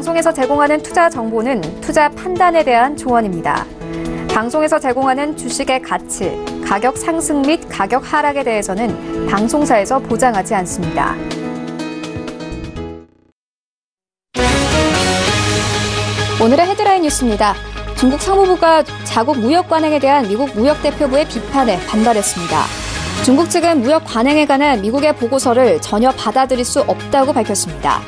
방송에서 제공하는 투자 정보는 투자 판단에 대한 조언입니다. 방송에서 제공하는 주식의 가치, 가격 상승 및 가격 하락에 대해서는 방송사에서 보장하지 않습니다. 오늘의 헤드라인 뉴스입니다. 중국 상무부가 자국 무역 관행에 대한 미국 무역대표부의 비판에 반발했습니다. 중국 측은 무역 관행에 관한 미국의 보고서를 전혀 받아들일 수 없다고 밝혔습니다.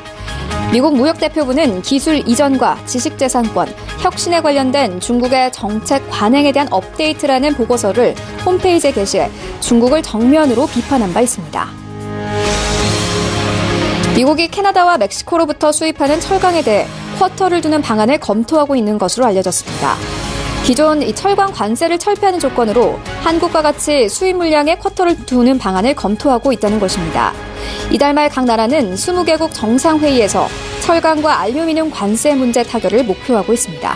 미국 무역대표부는 기술 이전과 지식재산권, 혁신에 관련된 중국의 정책 관행에 대한 업데이트라는 보고서를 홈페이지에 게시해 중국을 정면으로 비판한 바 있습니다. 미국이 캐나다와 멕시코로부터 수입하는 철강에 대해 쿼터를 두는 방안을 검토하고 있는 것으로 알려졌습니다. 기존 이 철강 관세를 철폐하는 조건으로 한국과 같이 수입 물량에 쿼터를 두는 방안을 검토하고 있다는 것입니다. 이달 말 각 나라는 20개국 정상회의에서 철강과 알루미늄 관세 문제 타결을 목표하고 있습니다.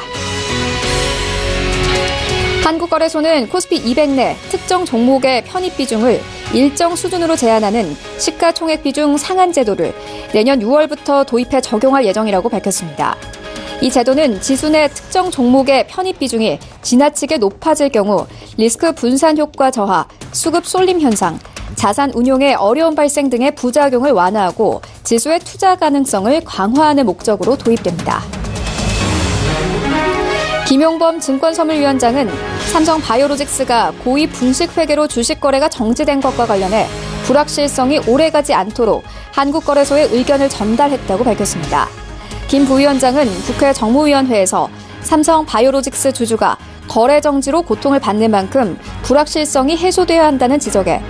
한국거래소는 코스피 200 내 특정 종목의 편입 비중을 일정 수준으로 제한하는 시가총액 비중 상한 제도를 내년 6월부터 도입해 적용할 예정이라고 밝혔습니다. 이 제도는 지수 내 특정 종목의 편입 비중이 지나치게 높아질 경우 리스크 분산 효과 저하, 수급 쏠림 현상, 자산 운용의 어려움 발생 등의 부작용을 완화하고 지수의 투자 가능성을 강화하는 목적으로 도입됩니다. 김용범 증권선물위원장은 삼성 바이오로직스가 고의 분식 회계로 주식 거래가 정지된 것과 관련해 불확실성이 오래가지 않도록 한국거래소에 의견을 전달했다고 밝혔습니다. 김 부위원장은 국회 정무위원회에서 삼성 바이오로직스 주주가 거래 정지로 고통을 받는 만큼 불확실성이 해소돼야 한다는 지적에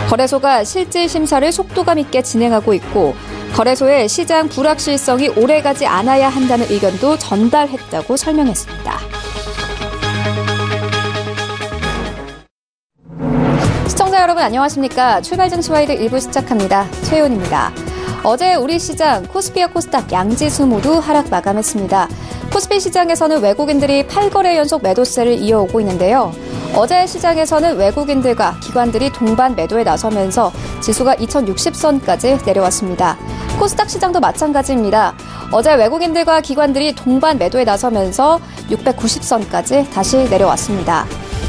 거래소가 실질 심사를 속도감 있게 진행하고 있고 거래소의 시장 불확실성이 오래가지 않아야 한다는 의견도 전달했다고 설명했습니다. 시청자 여러분 안녕하십니까? 출발증시와이드 1부 시작합니다. 최윤입니다. 어제 우리 시장 코스피와 코스닥 양지수 모두 하락 마감했습니다. 코스피 시장에서는 외국인들이 8거래 연속 매도세를 이어오고 있는데요. 어제 시장에서는 외국인들과 기관들이 동반 매도에 나서면서 지수가 2060선까지 내려왔습니다. 코스닥 시장도 마찬가지입니다. 어제 외국인들과 기관들이 동반 매도에 나서면서 690선까지 다시 내려왔습니다.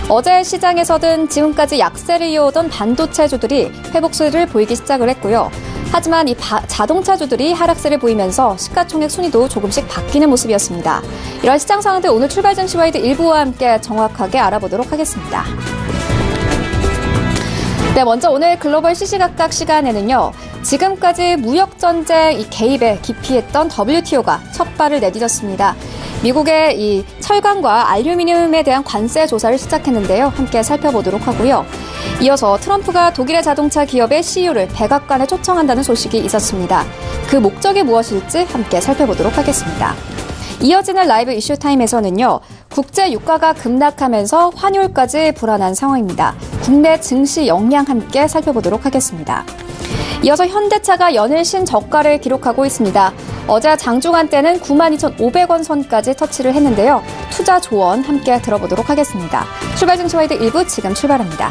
어제 시장에서는 지금까지 약세를 이어오던 반도체주들이 회복세를 보이기 시작을 했고요. 하지만 이 자동차주들이 하락세를 보이면서 시가총액 순위도 조금씩 바뀌는 모습이었습니다. 이런 시장 상황들 오늘 출발증시와이드 1부와 함께 정확하게 알아보도록 하겠습니다. 네, 먼저 오늘 글로벌 시시각각 시간에는요. 지금까지 무역전쟁 개입에 기피했던 WTO가 첫 발을 내디뎠습니다. 미국의 이 철강과 알루미늄에 대한 관세 조사를 시작했는데요. 함께 살펴보도록 하고요. 이어서 트럼프가 독일의 자동차 기업의 CEO를 백악관에 초청한다는 소식이 있었습니다. 그 목적이 무엇일지 함께 살펴보도록 하겠습니다. 이어지는 라이브 이슈타임에서는요. 국제 유가가 급락하면서 환율까지 불안한 상황입니다. 국내 증시 영향 함께 살펴보도록 하겠습니다. 이어서 현대차가 연일 신저가를 기록하고 있습니다. 어제 장중한 때는 92,500원 선까지 터치를 했는데요. 투자 조언 함께 들어보도록 하겠습니다. 출발증시와이드 1부 지금 출발합니다.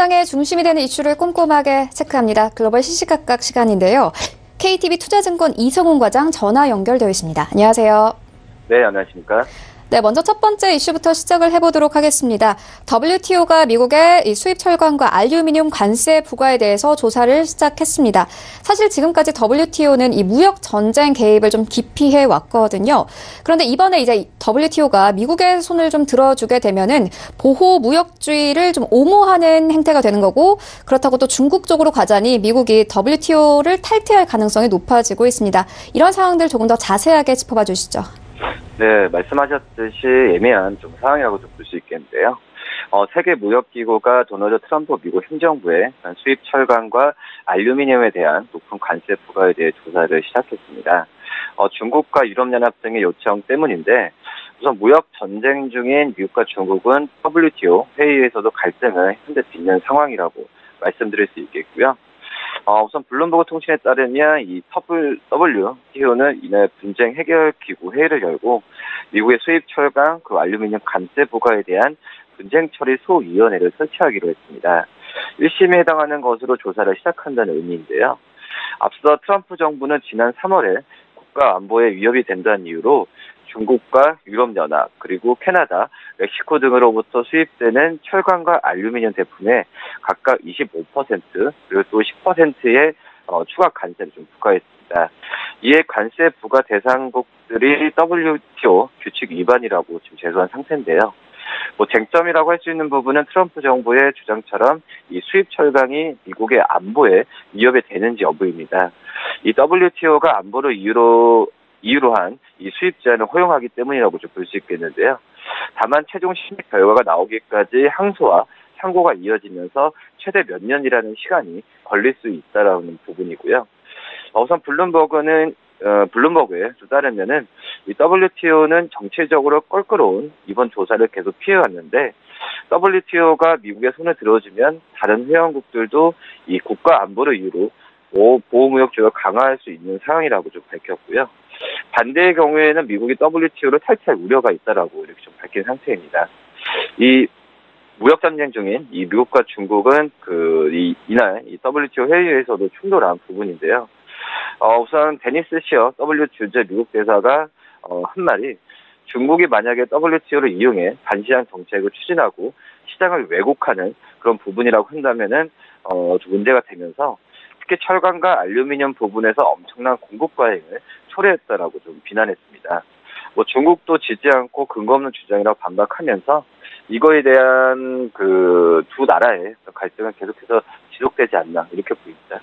시장의 중심이 되는 이슈를 꼼꼼하게 체크합니다. 글로벌 시시각각 시간인데요. KTB 투자증권 이성훈 과장 전화 연결되어 있습니다. 안녕하세요. 네, 안녕하십니까. 네, 먼저 첫 번째 이슈부터 시작을 해보도록 하겠습니다. WTO가 미국의 수입 철강과 알루미늄 관세 부과에 대해서 조사를 시작했습니다. 사실 지금까지 WTO는 이 무역 전쟁 개입을 좀 기피해 왔거든요. 그런데 이번에 이제 WTO가 미국의 손을 좀 들어주게 되면은 보호 무역주의를 좀 옹호하는 행태가 되는 거고, 그렇다고 또 중국 쪽으로 가자니 미국이 WTO를 탈퇴할 가능성이 높아지고 있습니다. 이런 상황들 조금 더 자세하게 짚어봐 주시죠. 네, 말씀하셨듯이 애매한 좀 상황이라고 좀 볼 수 있겠는데요. 세계무역기구가 도널드 트럼프 미국 행정부의 수입 철강과 알루미늄에 대한 높은 관세 부과에 대해 조사를 시작했습니다. 중국과 유럽연합 등의 요청 때문인데, 우선 무역 전쟁 중인 미국과 중국은 WTO 회의에서도 갈등을 현재 빚는 상황이라고 말씀드릴 수 있겠고요. 우선 블룸버그 통신에 따르면 이 WTO는 이날 분쟁 해결 기구 회의를 열고 미국의 수입 철강 그 알루미늄 관세 부과에 대한 분쟁 처리 소위원회를 설치하기로 했습니다. 1심에 해당하는 것으로 조사를 시작한다는 의미인데요. 앞서 트럼프 정부는 지난 3월에 국가 안보에 위협이 된다는 이유로 중국과 유럽연합, 그리고 캐나다, 멕시코 등으로부터 수입되는 철강과 알루미늄 제품에 각각 25% 그리고 또 10%의 추가 관세를 좀 부과했습니다. 이에 관세 부과 대상국들이 WTO 규칙 위반이라고 지금 제소한 상태인데요. 쟁점이라고 할 수 있는 부분은 트럼프 정부의 주장처럼 이 수입 철강이 미국의 안보에 위협이 되는지 여부입니다. 이 WTO가 안보를 이유로 한 이 수입 제한을 허용하기 때문이라고 좀 볼 수 있겠는데요. 다만 최종 심의 결과가 나오기까지 항소와 상고가 이어지면서 최대 몇 년이라는 시간이 걸릴 수 있다라는 부분이고요. 우선 블룸버그에 따르면은 이 WTO는 정치적으로 껄끄러운 이번 조사를 계속 피해왔는데, WTO가 미국의 손을 들어주면 다른 회원국들도 이 국가 안보를 이유로 보호무역주의가 강화할 수 있는 상황이라고 좀 밝혔고요. 반대의 경우에는 미국이 WTO를 탈퇴할 우려가 있다라고 이렇게 좀 밝힌 상태입니다. 이 무역 전쟁 중인 이 미국과 중국은 이날 이 WTO 회의에서도 충돌한 부분인데요. 우선 데니스 시어 WTO 미국 대사가 한 말이, 중국이 만약에 WTO를 이용해 반시장 정책을 추진하고 시장을 왜곡하는 그런 부분이라고 한다면은 문제가 되면서 특히 철강과 알루미늄 부분에서 엄청난 공급 과잉을 초래했다라고 좀 비난했습니다. 중국도 지지 않고 근거 없는 주장이라고 반박하면서 이거에 대한 두 나라의 갈등은 계속해서 지속되지 않나 이렇게 보입니다.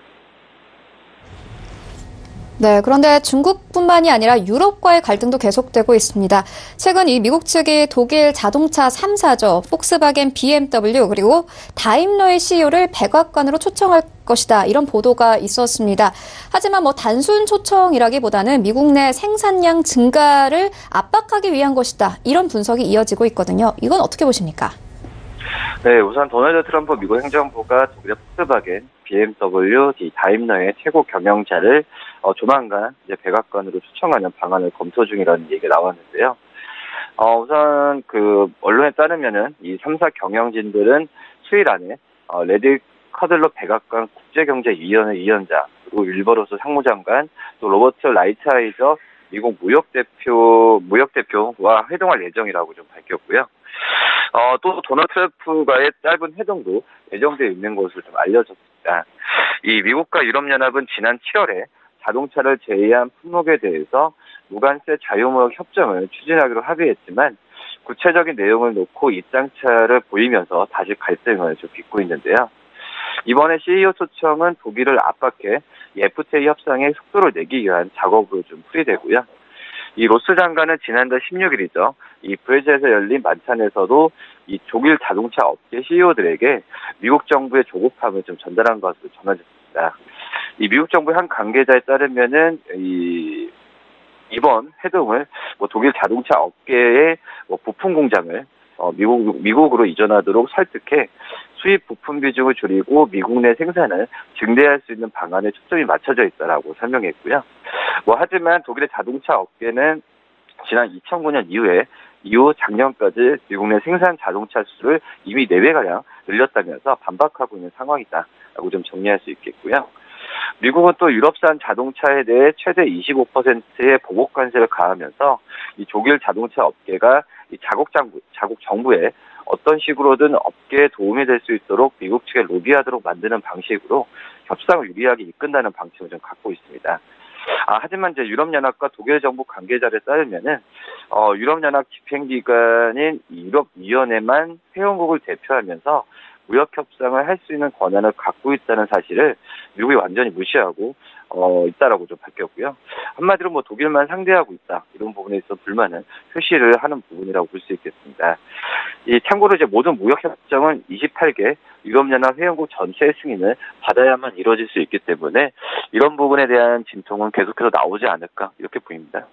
네, 그런데 중국뿐만이 아니라 유럽과의 갈등도 계속되고 있습니다. 최근 이 미국 측이 독일 자동차 3사죠. 폭스바겐, BMW 그리고 다임러의 CEO를 백악관으로 초청할 것이다. 이런 보도가 있었습니다. 하지만 단순 초청이라기보다는 미국 내 생산량 증가를 압박하기 위한 것이다. 이런 분석이 이어지고 있거든요. 이건 어떻게 보십니까? 네, 우선 도널드 트럼프 미국 행정부가 독일의 폭스바겐, BMW, 다임러의 최고 경영자를 조만간 이제 백악관으로 초청하는 방안을 검토 중이라는 얘기가 나왔는데요. 우선 언론에 따르면은 이 3사 경영진들은 수일 안에 레디 커들러 백악관 국제경제위원회 위원장, 그리고 윌버로스 상무장관, 또 로버트 라이트하이저 미국 무역대표와 회동할 예정이라고 좀 밝혔고요. 또 도널드 트럼프와의 짧은 회동도 예정되어 있는 것으로 좀 알려졌습니다. 이 미국과 유럽연합은 지난 7월에 자동차를 제외한 품목에 대해서 무관세 자유무역 협정을 추진하기로 합의했지만 구체적인 내용을 놓고 입장차를 보이면서 다시 갈등을 좀 빚고 있는데요. 이번에 CEO 초청은 독일을 압박해 FTA 협상의 속도를 내기 위한 작업으로 좀 풀이되고요. 이 로스 장관은 지난달 16일이죠. 이 브레즈에서 열린 만찬에서도 이 독일 자동차 업계 CEO들에게 미국 정부의 조급함을 좀 전달한 것으로 전해졌습니다. 이 미국 정부의 한 관계자에 따르면은 이번 회동을 독일 자동차 업계의 부품 공장을 미국으로 이전하도록 설득해 수입 부품 비중을 줄이고 미국 내 생산을 증대할 수 있는 방안에 초점이 맞춰져 있다라고 설명했고요. 하지만 독일의 자동차 업계는 지난 2009년 이후 작년까지 미국 내 생산 자동차 수를 이미 4배가량 늘렸다면서 반박하고 있는 상황이다라고 좀 정리할 수 있겠고요. 미국은 또 유럽산 자동차에 대해 최대 25%의 보복 관세를 가하면서 이 독일 자동차 업계가 이 자국 정부에 어떤 식으로든 업계에 도움이 될 수 있도록 미국 측에 로비하도록 만드는 방식으로 협상을 유리하게 이끈다는 방침을 좀 갖고 있습니다. 하지만 이제 유럽연합과 독일 정부 관계자를 따르면은 유럽연합 집행기관인 유럽위원회만 회원국을 대표하면서 무역 협상을 할 수 있는 권한을 갖고 있다는 사실을 미국이 완전히 무시하고 있다라고 좀 밝혔고요. 한마디로 뭐 독일만 상대하고 있다 이런 부분에 있어 불만을 표시를 하는 부분이라고 볼 수 있겠습니다. 참고로 이제 모든 무역 협정은 28개 유럽연합 회원국 전체의 승인을 받아야만 이루어질 수 있기 때문에 이런 부분에 대한 진통은 계속해서 나오지 않을까 이렇게 보입니다.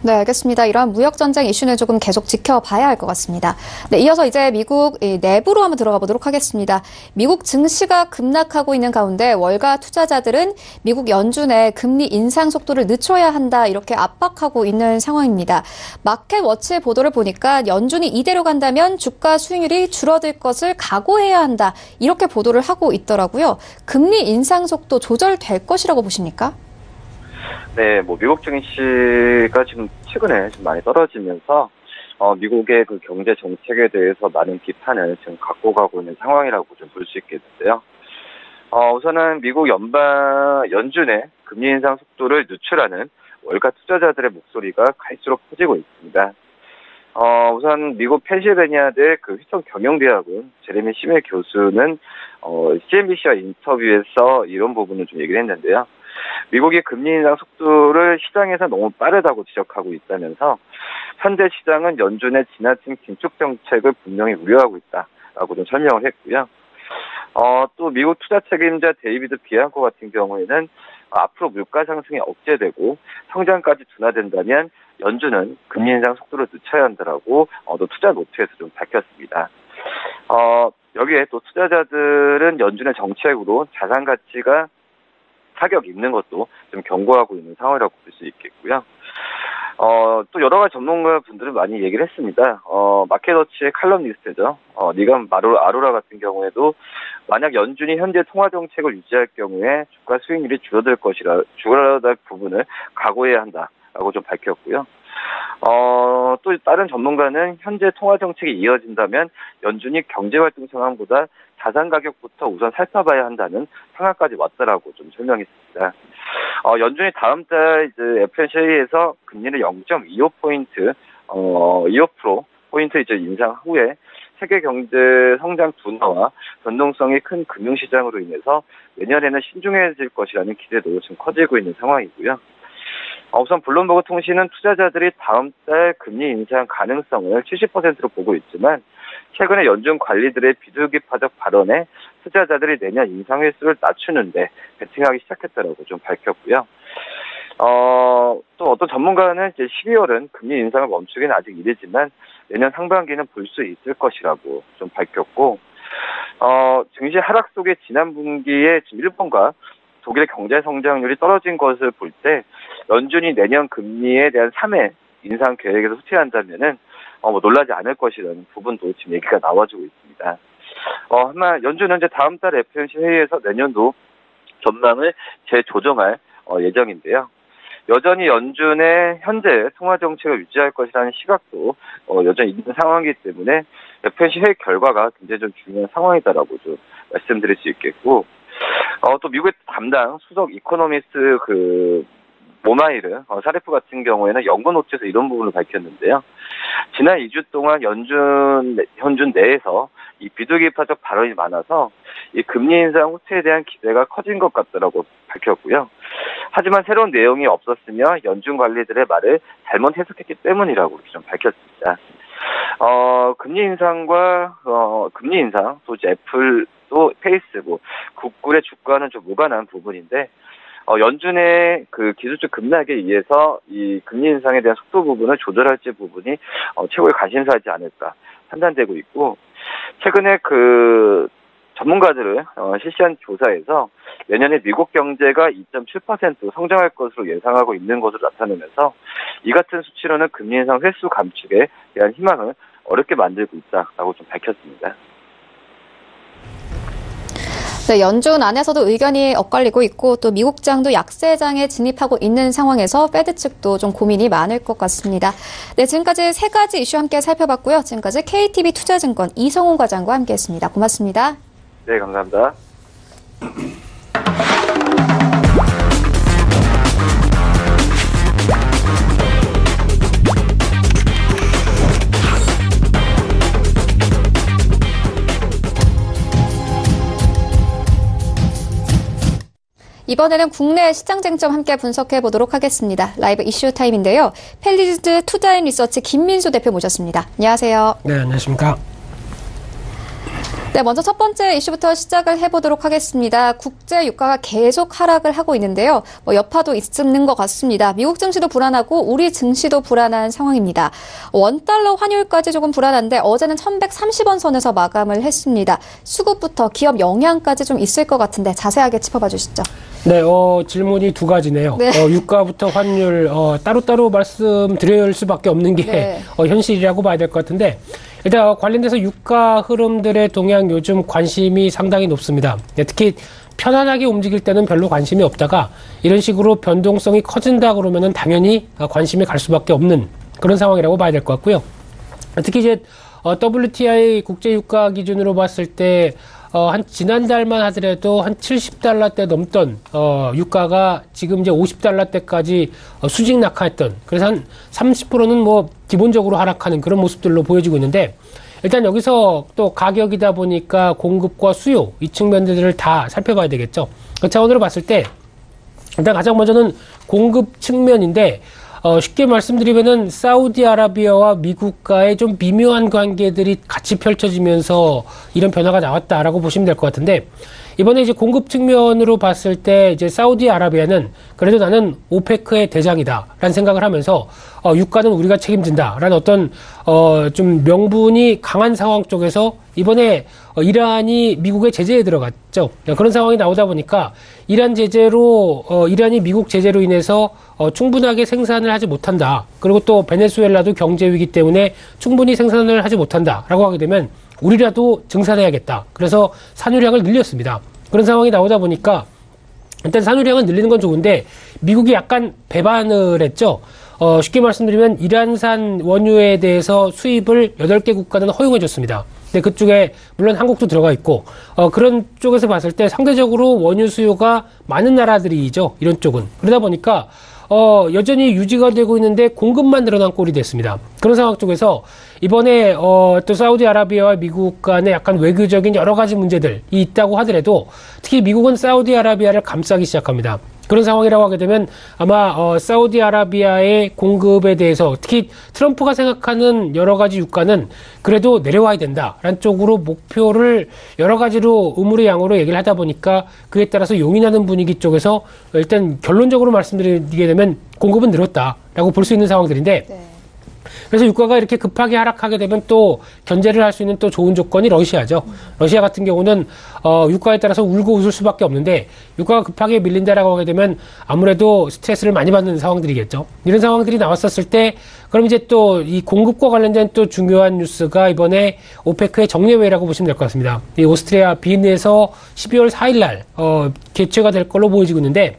네, 알겠습니다. 이러한 무역전쟁 이슈는 조금 계속 지켜봐야 할 것 같습니다. 네, 이어서 이제 미국 내부로 한번 들어가 보도록 하겠습니다. 미국 증시가 급락하고 있는 가운데 월가 투자자들은 미국 연준의 금리 인상 속도를 늦춰야 한다 이렇게 압박하고 있는 상황입니다. 마켓워치의 보도를 보니까 연준이 이대로 간다면 주가 수익률이 줄어들 것을 각오해야 한다 이렇게 보도를 하고 있더라고요. 금리 인상 속도 조절될 것이라고 보십니까? 네, 미국 증시가 지금 최근에 좀 많이 떨어지면서, 미국의 그 경제 정책에 대해서 많은 비판을 지금 갖고 가고 있는 상황이라고 좀 볼 수 있겠는데요. 우선은 미국 연준의 금리 인상 속도를 늦추라는 월가 투자자들의 목소리가 갈수록 커지고 있습니다. 우선 미국 펜실베니아대 그 휘스턴 경영대학원 제레미 시메 교수는, CNBC와 인터뷰에서 이런 부분을 좀 얘기를 했는데요. 미국의 금리 인상 속도를 시장에서 너무 빠르다고 지적하고 있다면서 현재 시장은 연준의 지나친 긴축 정책을 분명히 우려하고 있다라고 좀 설명을 했고요. 또 미국 투자 책임자 데이비드 비앙코 같은 경우에는 앞으로 물가 상승이 억제되고 성장까지 둔화된다면 연준은 금리 인상 속도를 늦춰야 한다라고 또 투자 노트에서 좀 밝혔습니다. 여기에 또 투자자들은 연준의 정책으로 자산 가치가 타격 입는 것도 좀 경고하고 있는 상황이라고 볼 수 있겠고요. 또 여러 가지 전문가 분들은 많이 얘기를 했습니다. 마켓워치의 칼럼니스트죠. 니감 아로라 같은 경우에도 만약 연준이 현재 통화 정책을 유지할 경우에 주가 수익률이 줄어들 부분을 각오해야 한다라고 좀 밝혔고요. 또 다른 전문가는 현재 통화 정책이 이어진다면 연준이 경제활동 상황보다 자산 가격부터 우선 살펴봐야 한다는 상황까지 왔다라고 좀 설명했습니다. 연준이 다음 달 이제 FOMC 회의에서 금리를 0.25포인트, 25% 이제 인상 후에 세계 경제 성장 둔화와 변동성이 큰 금융시장으로 인해서 내년에는 신중해질 것이라는 기대도 지금 커지고 있는 상황이고요. 우선 블룸버그 통신은 투자자들이 다음 달 금리 인상 가능성을 70%로 보고 있지만 최근에 연준 관리들의 비둘기파적 발언에 투자자들이 내년 인상 횟수를 낮추는데 베팅하기 시작했다라고 좀 밝혔고요. 또 어떤 전문가는 이제 12월은 금리 인상을 멈추기는 아직 이르지만 내년 상반기는 볼 수 있을 것이라고 좀 밝혔고, 증시 하락 속에 지난 분기에 지금 일본과 독일의 경제 성장률이 떨어진 것을 볼 때 연준이 내년 금리에 대한 3회 인상 계획에서 후퇴한다면은 놀라지 않을 것이라는 부분도 지금 얘기가 나와주고 있습니다. 하지만 연준은 이제 다음 달 FOMC 회의에서 내년도 전망을 재조정할 예정인데요. 여전히 연준의 현재 통화 정책을 유지할 것이라는 시각도 여전히 있는 상황이기 때문에 FOMC 회의 결과가 굉장히 좀 중요한 상황이다라고 좀 말씀드릴 수 있겠고, 또 미국의 담당 수석 이코노미스트 모마이르 사레프 같은 경우에는 연구 노트에서 이런 부분을 밝혔는데요. 지난 2주 동안 연준 내에서 이 비둘기파적 발언이 많아서 이 금리 인상 후퇴에 대한 기대가 커진 것 같다라고 밝혔고요. 하지만 새로운 내용이 없었으며 연준 관리들의 말을 잘못 해석했기 때문이라고 이렇게 좀 밝혔습니다. 금리 인상, 또 이제 애플, 또 페이스북, 구글의 주가는 좀 무관한 부분인데, 연준의 그 기술적 급락에 의해서 이 금리 인상에 대한 속도 부분을 조절할지 부분이 최고의 관심사이지 않을까 판단되고 있고, 최근에 그 전문가들을 실시한 조사에서 내년에 미국 경제가 2.7% 성장할 것으로 예상하고 있는 것으로 나타내면서 이 같은 수치로는 금리 인상 횟수 감축에 대한 희망을 어렵게 만들고 있다라고 좀 밝혔습니다. 네, 연준 안에서도 의견이 엇갈리고 있고 또 미국장도 약세장에 진입하고 있는 상황에서 페드 측도 좀 고민이 많을 것 같습니다. 네, 지금까지 세 가지 이슈 함께 살펴봤고요. 지금까지 KTB 투자증권 이성훈 과장과 함께했습니다. 고맙습니다. 네, 감사합니다. 이번에는 국내 시장 쟁점 함께 분석해 보도록 하겠습니다. 라이브 이슈 타임인데요. 펠리즈 투자인리서치 김민수 대표 모셨습니다. 안녕하세요. 네, 안녕하십니까. 네, 먼저 첫 번째 이슈부터 시작을 해보도록 하겠습니다. 국제 유가가 계속 하락을 하고 있는데요. 여파도 있는 것 같습니다. 미국 증시도 불안하고 우리 증시도 불안한 상황입니다. 원달러 환율까지 조금 불안한데 어제는 1130원 선에서 마감을 했습니다. 수급부터 기업 영향까지 좀 있을 것 같은데 자세하게 짚어봐 주시죠. 네, 질문이 두 가지네요. 네. 유가부터 환율, 따로따로 말씀드릴 수밖에 없는 게 네. 현실이라고 봐야 될 것 같은데, 일단 관련돼서 유가 흐름들의 동향 요즘 관심이 상당히 높습니다. 네, 특히 편안하게 움직일 때는 별로 관심이 없다가 이런 식으로 변동성이 커진다 그러면은 당연히 관심이 갈 수밖에 없는 그런 상황이라고 봐야 될 것 같고요. 특히 이제 WTI 국제 유가 기준으로 봤을 때 한 지난달만 하더라도 한 70달러대 넘던 유가가 지금 이제 50달러대까지 수직 낙하했던, 그래서 한 30%는 뭐 기본적으로 하락하는 그런 모습들로 보여지고 있는데, 일단 여기서 또 가격이다 보니까 공급과 수요 이 측면들을 다 살펴봐야 되겠죠. 그 차원으로 봤을 때 일단 가장 먼저는 공급 측면인데, 쉽게 말씀드리면은 사우디아라비아와 미국과의 좀 미묘한 관계들이 같이 펼쳐지면서 이런 변화가 나왔다라고 보시면 될 것 같은데, 이번에 이제 공급 측면으로 봤을 때 이제 사우디아라비아는 그래도 나는 오페크의 대장이다라는 생각을 하면서 유가는 우리가 책임진다라는 어떤 좀 명분이 강한 상황 쪽에서 이번에 이란이 미국의 제재에 들어갔죠. 그런 상황이 나오다 보니까 이란이 미국 제재로 인해서 충분하게 생산을 하지 못한다. 그리고 또 베네수엘라도 경제 위기 때문에 충분히 생산을 하지 못한다라고 하게 되면 우리라도 증산해야겠다. 그래서 산유량을 늘렸습니다. 그런 상황이 나오다 보니까 일단 산유량을 늘리는 건 좋은데 미국이 약간 배반을 했죠. 쉽게 말씀드리면 이란산 원유에 대해서 수입을 8개 국가는 허용해 줬습니다. 근데 그쪽에 물론 한국도 들어가 있고 그런 쪽에서 봤을 때 상대적으로 원유 수요가 많은 나라들이죠. 이런 쪽은. 그러다 보니까 여전히 유지가 되고 있는데 공급만 늘어난 꼴이 됐습니다. 그런 상황 쪽에서 이번에 또 사우디아라비아와 미국 간에 약간 외교적인 여러 가지 문제들이 있다고 하더라도 특히 미국은 사우디아라비아를 감싸기 시작합니다. 그런 상황이라고 하게 되면 아마 사우디아라비아의 공급에 대해서 특히 트럼프가 생각하는 여러 가지 유가는 그래도 내려와야 된다라는 쪽으로 목표를 여러 가지로 의무의 양으로 얘기를 하다 보니까 그에 따라서 용인하는 분위기 쪽에서 일단 결론적으로 말씀드리게 되면 공급은 늘었다라고 볼 수 있는 상황들인데, 네. 그래서 유가가 이렇게 급하게 하락하게 되면 또 견제를 할 수 있는 또 좋은 조건이 러시아죠. 러시아 같은 경우는 유가에 따라서 울고 웃을 수밖에 없는데 유가가 급하게 밀린다라고 하게 되면 아무래도 스트레스를 많이 받는 상황들이겠죠. 이런 상황들이 나왔었을 때 그럼 이제 또 이 공급과 관련된 또 중요한 뉴스가 이번에 오페크의 정례회라고 보시면 될 것 같습니다. 이 오스트리아 빈에서 12월 4일 날 개최가 될 걸로 보여지고 있는데,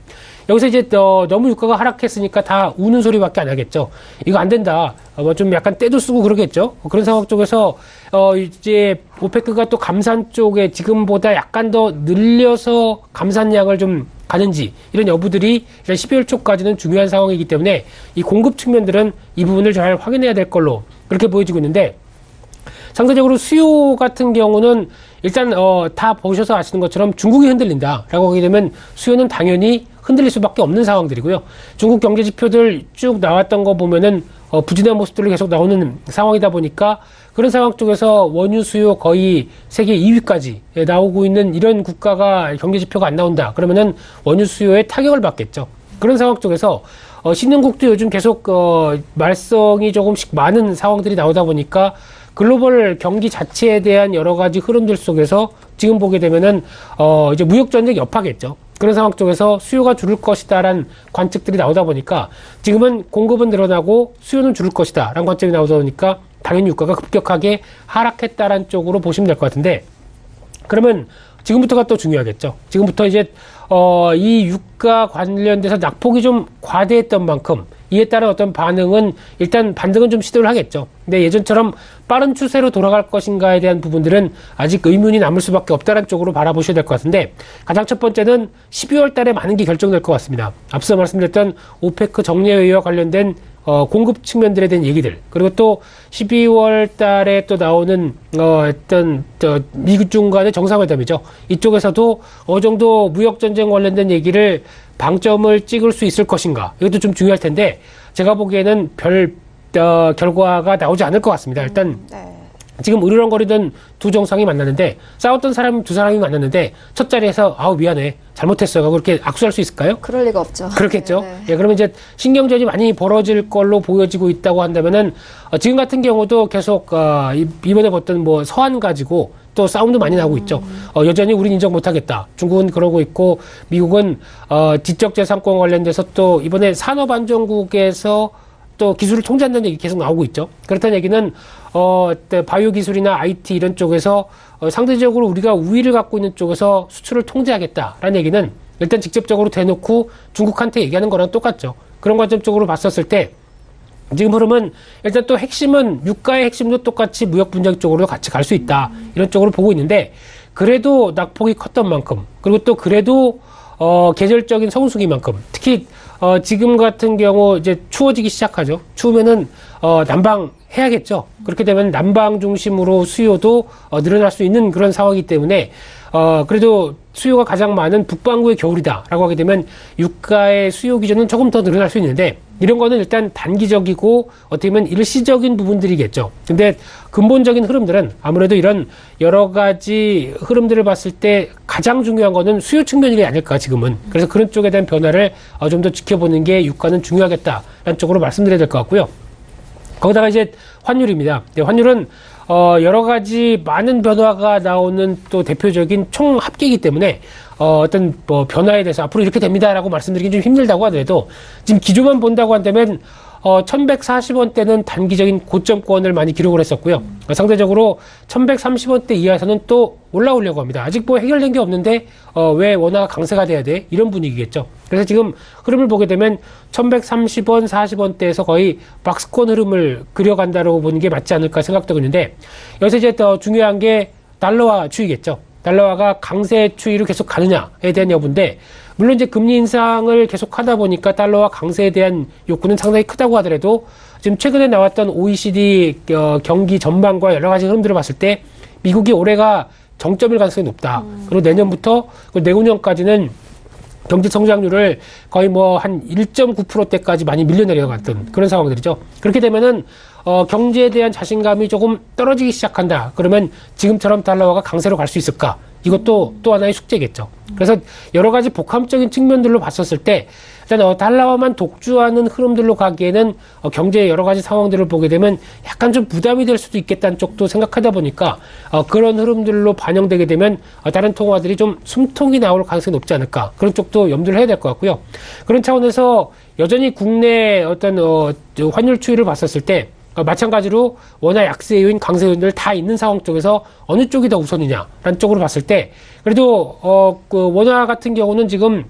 여기서 이제 너무 유가가 하락했으니까 다 우는 소리밖에 안 하겠죠. 이거 안 된다. 좀 약간 떼도 쓰고 그러겠죠. 그런 상황 쪽에서 이제 오페크가 또 감산 쪽에 지금보다 약간 더 늘려서 감산량을 좀 가는지 이런 여부들이 12월 초까지는 중요한 상황이기 때문에 이 공급 측면들은 이 부분을 잘 확인해야 될 걸로 그렇게 보여지고 있는데, 상대적으로 수요 같은 경우는 일단 다 보셔서 아시는 것처럼 중국이 흔들린다라고 하게 되면 수요는 당연히 흔들릴 수밖에 없는 상황들이고요. 중국 경제 지표들 쭉 나왔던 거 보면은 부진한 모습들이 계속 나오는 상황이다 보니까 그런 상황 쪽에서 원유 수요 거의 세계 2위까지 나오고 있는 이런 국가가 경제 지표가 안 나온다. 그러면은 원유 수요에 타격을 받겠죠. 그런 상황 쪽에서 신흥국도 요즘 계속 말썽이 조금씩 많은 상황들이 나오다 보니까 글로벌 경기 자체에 대한 여러 가지 흐름들 속에서 지금 보게 되면은 이제 무역 전쟁 여파겠죠. 그런 상황 쪽에서 수요가 줄을 것이다라는 관측들이 나오다 보니까 지금은 공급은 늘어나고 수요는 줄을 것이다라는 관측이 나오다 보니까 당연히 유가가 급격하게 하락했다라는 쪽으로 보시면 될 것 같은데, 그러면 지금부터가 또 중요하겠죠. 지금부터 이제 이 유가 관련돼서 낙폭이 좀 과대했던 만큼 이에 따른 어떤 반응은 일단 반등은 좀 시도를 하겠죠. 근데 예전처럼 빠른 추세로 돌아갈 것인가에 대한 부분들은 아직 의문이 남을 수밖에 없다는 쪽으로 바라보셔야 될 것 같은데, 가장 첫 번째는 12월 달에 많은 게 결정될 것 같습니다. 앞서 말씀드렸던 오페크 정례회의와 관련된 공급 측면들에 대한 얘기들, 그리고 또 12월 달에 또 나오는 미국 간의 정상회담이죠. 이쪽에서도 어느 정도 무역 전쟁 관련된 얘기를 방점을 찍을 수 있을 것인가, 이것도 좀 중요할 텐데 제가 보기에는 별 결과가 나오지 않을 것 같습니다. 일단 지금 으르렁거리던 두 정상이 만났는데, 싸웠던 사람 두 사람이 만났는데 첫 자리에서 아우 미안해 잘못했어요 그렇게 악수할 수 있을까요? 그럴 리가 없죠. 그렇겠죠. 예, 그러면 이제 신경전이 많이 벌어질 걸로 보여지고 있다고 한다면은 지금 같은 경우도 계속 이번에 봤던 뭐 서한 가지고 또 싸움도 많이 나고 있죠. 여전히 우린 인정 못하겠다. 중국은 그러고 있고, 미국은 지적재산권 관련돼서 또 이번에 산업안전국에서 또 기술을 통제한다는 얘기 계속 나오고 있죠. 그렇다는 얘기는 바이오 기술이나 IT 이런 쪽에서 상대적으로 우리가 우위를 갖고 있는 쪽에서 수출을 통제하겠다라는 얘기는 일단 직접적으로 대놓고 중국한테 얘기하는 거랑 똑같죠. 그런 관점적으로 봤었을 때 지금 흐름은 일단 또 핵심은 유가의 핵심도 똑같이 무역 분쟁 쪽으로 같이 갈 수 있다, 이런 쪽으로 보고 있는데, 그래도 낙폭이 컸던 만큼, 그리고 또 그래도 계절적인 성수기만큼, 특히 지금 같은 경우 이제 추워지기 시작하죠. 추우면은 난방 해야겠죠. 그렇게 되면 난방 중심으로 수요도 늘어날 수 있는 그런 상황이기 때문에 그래도 수요가 가장 많은 북반구의 겨울이다라고 하게 되면 유가의 수요 기준은 조금 더 늘어날 수 있는데, 이런 거는 일단 단기적이고 어떻게 보면 일시적인 부분들이겠죠. 근데 근본적인 흐름들은 아무래도 이런 여러 가지 흐름들을 봤을 때 가장 중요한 거는 수요 측면이 아닐까 지금은. 그래서 그런 쪽에 대한 변화를 좀 더 지켜보는 게 유가는 중요하겠다라는 쪽으로 말씀드려야 될 것 같고요. 거기다가 이제 환율입니다. 네, 환율은 여러 가지 많은 변화가 나오는 또 대표적인 총 합계이기 때문에 어떤 변화에 대해서 앞으로 이렇게 됩니다라고 말씀드리기 좀 힘들다고 하더라도, 지금 기조만 본다고 한다면 1140원대는 단기적인 고점권을 많이 기록을 했었고요. 상대적으로 1130원대 이하에서는 또 올라오려고 합니다. 아직 뭐 해결된 게 없는데 왜 원화가 강세가 돼야 돼? 이런 분위기겠죠. 그래서 지금 흐름을 보게 되면 1130원, 40원대에서 거의 박스권 흐름을 그려간다고 보는 게 맞지 않을까 생각되고 있는데, 여기서 이제 더 중요한 게 달러화 추이겠죠. 달러화가 강세 추이로 계속 가느냐에 대한 여부인데, 물론 이제 금리 인상을 계속 하다 보니까 달러화 강세에 대한 욕구는 상당히 크다고 하더라도, 지금 최근에 나왔던 OECD 경기 전망과 여러 가지 흐름들을 봤을 때 미국이 올해가 정점일 가능성이 높다. 그리고 내년부터 내후년까지는 경제 성장률을 거의 뭐 한 1.9%대까지 많이 밀려내려갔던 그런 상황들이죠. 그렇게 되면은 경제에 대한 자신감이 조금 떨어지기 시작한다. 그러면 지금처럼 달러화가 강세로 갈 수 있을까? 이것도 또 하나의 숙제겠죠. 그래서 여러 가지 복합적인 측면들로 봤었을 때 일단 달러화만 독주하는 흐름들로 가기에는 경제의 여러 가지 상황들을 보게 되면 약간 좀 부담이 될 수도 있겠다는 쪽도 생각하다 보니까 그런 흐름들로 반영되게 되면 다른 통화들이 좀 숨통이 나올 가능성이 높지 않을까, 그런 쪽도 염두를 해야 될 것 같고요. 그런 차원에서 여전히 국내 어떤 환율 추이를 봤었을 때 마찬가지로 원화 약세 요인, 강세 요인들 다 있는 상황 쪽에서 어느 쪽이 더 우선이냐라는 쪽으로 봤을 때, 그래도 그 원화 같은 경우는 지금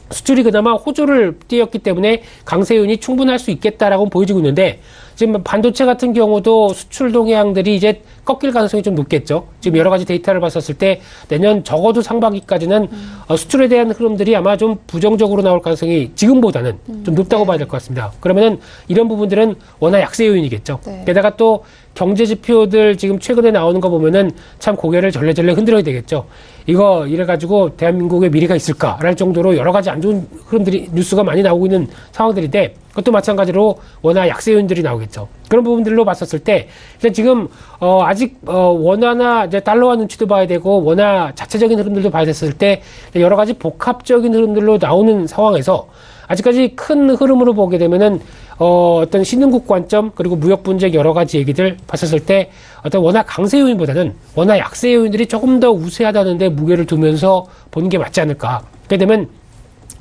수출이 그나마 호조를 띄었기 때문에 강세 요인이 충분할 수 있겠다라고 보여지고 있는데, 지금 반도체 같은 경우도 수출 동향들이 이제 꺾일 가능성이 좀 높겠죠. 지금 여러 가지 데이터를 봤었을 때 내년 적어도 상반기까지는 수출에 대한 흐름들이 아마 좀 부정적으로 나올 가능성이 지금보다는 좀 높다고 봐야 될 것 같습니다. 그러면은 이런 부분들은 워낙 약세 요인이겠죠. 게다가 또 경제 지표들 지금 최근에 나오는 거 보면은 참 고개를 절레절레 흔들어야 되겠죠. 이거 이래가지고 대한민국의 미래가 있을까랄 정도로 여러 가지 안 좋은 흐름들이, 뉴스가 많이 나오고 있는 상황들인데, 그것도 마찬가지로 원화 약세 요인들이 나오겠죠. 그런 부분들로 봤었을 때 일단 지금 아직 원화나 이제 달러화 눈치도 봐야 되고 원화 자체적인 흐름들도 봐야 됐을 때 여러 가지 복합적인 흐름들로 나오는 상황에서 아직까지 큰 흐름으로 보게 되면은 어떤 신흥국 관점, 그리고 무역 분쟁 여러 가지 얘기들 봤었을 때 어떤 원화 강세 요인보다는 원화 약세 요인들이 조금 더 우세하다는 데 무게를 두면서 보는 게 맞지 않을까. 그렇게 되면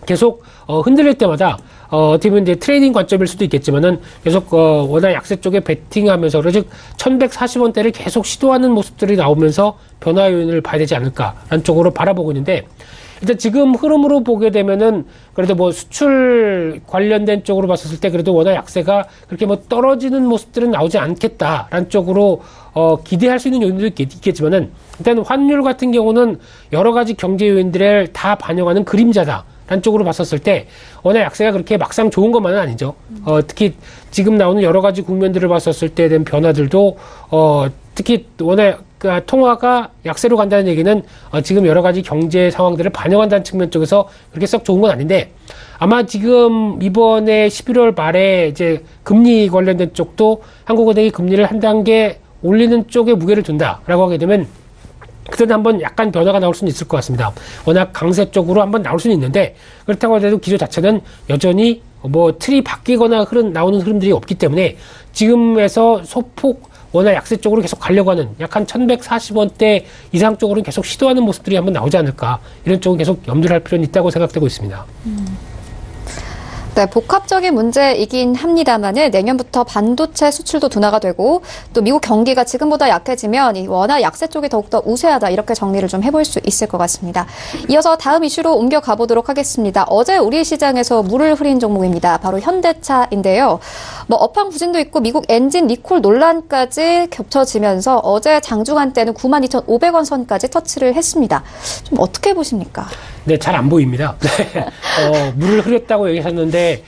계속 흔들릴 때마다 어떻게 보면 이제 트레이딩 관점일 수도 있겠지만은 계속 워낙 약세 쪽에 베팅하면서 즉 1140원대를 계속 시도하는 모습들이 나오면서 변화 요인을 봐야 되지 않을까라는 쪽으로 바라보고 있는데 일단 지금 흐름으로 보게 되면은 그래도 뭐 수출 관련된 쪽으로 봤었을 때 그래도 워낙 약세가 그렇게 뭐 떨어지는 모습들은 나오지 않겠다라는 쪽으로 기대할 수 있는 요인도 있겠지만은 일단 환율 같은 경우는 여러 가지 경제 요인들을 다 반영하는 그림자다. 라는 쪽으로 봤었을 때 워낙 약세가 그렇게 막상 좋은 것만은 아니죠. 특히 지금 나오는 여러 가지 국면들을 봤었을 때 된 변화들도 특히 워낙 통화가 약세로 간다는 얘기는 지금 여러 가지 경제 상황들을 반영한다는 측면 쪽에서 그렇게 썩 좋은 건 아닌데 아마 지금 이번에 11월 말에 이제 금리 관련된 쪽도 한국은행이 금리를 한 단계 올리는 쪽에 무게를 둔다라고 하게 되면 그때는 한번 약간 변화가 나올 수는 있을 것 같습니다. 워낙 강세 쪽으로 한번 나올 수는 있는데 그렇다고 하더라도 기조 자체는 여전히 뭐 틀이 바뀌거나 나오는 흐름들이 없기 때문에 지금에서 소폭 워낙 약세 쪽으로 계속 가려고 하는 약한 1140원대 이상 쪽으로는 계속 시도하는 모습들이 한번 나오지 않을까 이런 쪽은 계속 염두를 할 필요는 있다고 생각되고 있습니다. 네, 복합적인 문제이긴 합니다만은 내년부터 반도체 수출도 둔화가 되고 또 미국 경기가 지금보다 약해지면 이 워낙 약세 쪽이 더욱더 우세하다 이렇게 정리를 좀 해볼 수 있을 것 같습니다. 이어서 다음 이슈로 옮겨가 보도록 하겠습니다. 어제 우리 시장에서 물을 흐린 종목입니다. 바로 현대차인데요. 뭐 업황 부진도 있고 미국 엔진 리콜 논란까지 겹쳐지면서 어제 장중한 때는 92,500원 선까지 터치를 했습니다. 좀 어떻게 보십니까? 네, 잘 안 보입니다. 네. 물을 흐렸다고 얘기하셨는데,